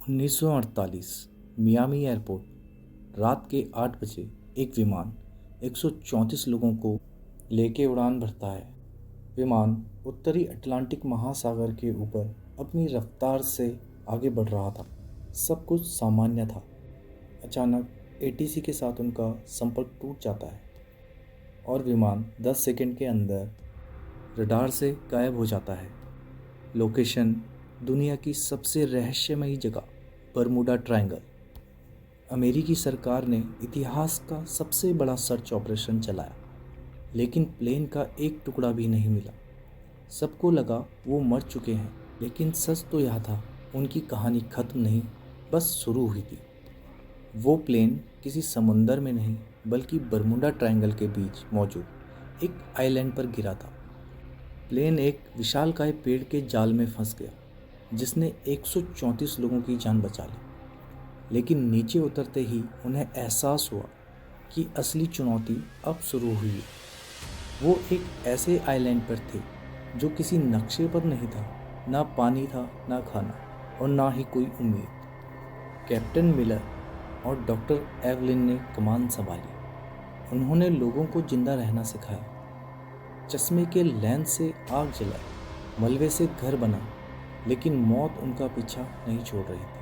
1948 Miami airport. रात के 8 बजे एक विमान 134 लोगों को लेके उड़ान भरता है। विमान उत्तरी अटलांटिक महासागर के ऊपर अपनी रफ्तार से आगे बढ़ रहा था। सब कुछ सामान्य था। अचानक एटीसी के साथ उनका संपर्क टूट जाता है और विमान 10 सेकंड के अंदर रडार से गायब हो जाता है। लोकेशन दुनिया की सबसे रहस्यमयी जगह बरमूडा ट्रायंगल। अमेरिकी सरकार ने इतिहास का सबसे बड़ा सर्च ऑपरेशन चलाया, लेकिन प्लेन का एक टुकड़ा भी नहीं मिला। सबको लगा वो मर चुके हैं, लेकिन सच तो यह था, उनकी कहानी खत्म नहीं, बस शुरू हुई थी। वो प्लेन किसी समुंदर में नहीं, बल्कि बरमूडा ट्रायंगल के बीच मौजूद एक आइलैंड पर गिरा था। प्लेन एक विशालकाय पेड़ के जाल में फंस गया, जिसने 134 लोगों की जान बचा ली। लेकिन नीचे उतरते ही उन्हें एहसास हुआ कि असली चुनौती अब शुरू हुई है। वो एक ऐसे आइलैंड पर थे जो किसी नक्शे पर नहीं था। ना पानी था, ना खाना, और ना ही कोई उम्मीद। कैप्टन मिलर और डॉक्टर एवलिन ने कमान संभाली। उन्होंने लोगों को जिंदा रहना सिखाया, चश्मे के लेंस से आग जलाई, मलबे से घर बना, लेकिन मौत उनका पीछा नहीं छोड़ रही थी।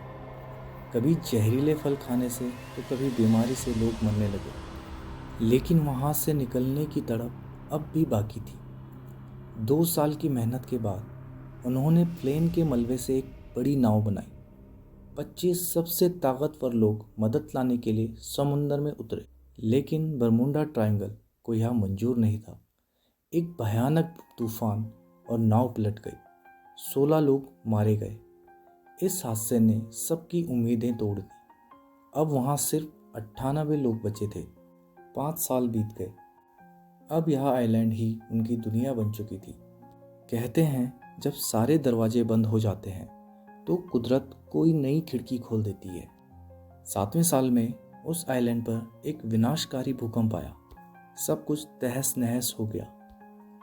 कभी जहरीले फल खाने से तो कभी बीमारी से लोग मरने लगे, लेकिन वहाँ से निकलने की तड़प अब भी बाकी थी। 2 साल की मेहनत के बाद उन्होंने प्लेन के मलबे से एक बड़ी नाव बनाई। 25 सबसे ताकतवर लोग मदद लाने के लिए समुंदर में उतरे, लेकिन बरमूडा ट्रायंगल को यह मंजूर नहीं था। एक भयानक तूफान और नाव पलट गई। 16 लोग मारे गए। इस हादसे ने सबकी उम्मीदें तोड़ दी। अब वहाँ सिर्फ 98 लोग बचे थे। 5 साल बीत गए। अब यह आइलैंड ही उनकी दुनिया बन चुकी थी। कहते हैं, जब सारे दरवाजे बंद हो जाते हैं तो कुदरत कोई नई खिड़की खोल देती है। 7वें साल में उस आइलैंड पर एक विनाशकारी भूकंप आया। सब कुछ तहस नहस हो गया।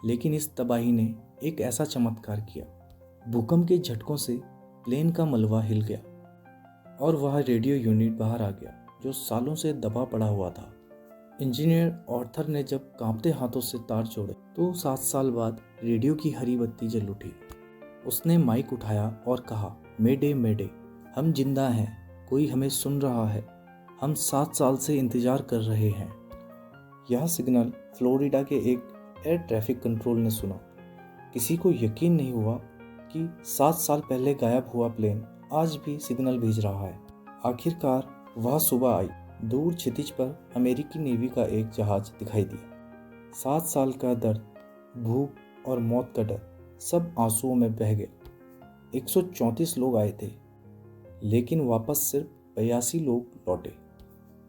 लेकिन इस तबाही ने एक ऐसा चमत्कार किया। भूकंप के झटकों से प्लेन का मलबा हिल गया और वह रेडियो यूनिट बाहर आ गया, जो सालों से दबा पड़ा हुआ था। इंजीनियर ऑर्थर ने जब कांपते हाथों से तार जोड़े तो 7 साल बाद रेडियो की हरी बत्ती जल उठी। उसने माइक उठाया और कहा, मेडे मेडे, हम जिंदा हैं, कोई हमें सुन रहा है, हम 7 साल से इंतजार कर रहे हैं। यह सिग्नल फ्लोरिडा के एक एयर ट्रैफिक कंट्रोल ने सुना। किसी को यकीन नहीं हुआ कि 7 साल पहले गायब हुआ प्लेन आज भी सिग्नल भेज रहा है। आखिरकार वह सुबह आई। दूर क्षितिज पर अमेरिकी नेवी का एक जहाज दिखाई दिया। 7 साल का दर्द, भूख और मौत का डर सब आंसुओं में बह गया। 134 लोग आए थे, लेकिन वापस सिर्फ 82 लोग लौटे।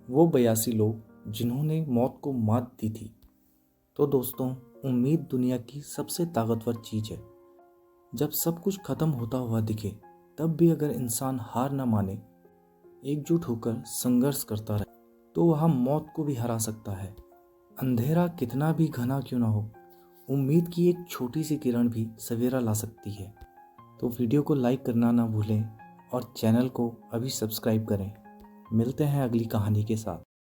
वो 82 लोग जिन्होंने मौत को मात दी थी। तो दोस्तों, उम्मीद दुनिया की सबसे ताकतवर चीज़ है। जब सब कुछ खत्म होता हुआ दिखे, तब भी अगर इंसान हार न माने, एकजुट होकर संघर्ष करता रहे, तो वह मौत को भी हरा सकता है। अंधेरा कितना भी घना क्यों ना हो, उम्मीद की एक छोटी सी किरण भी सवेरा ला सकती है। तो वीडियो को लाइक करना ना भूलें और चैनल को अभी सब्सक्राइब करें। मिलते हैं अगली कहानी के साथ।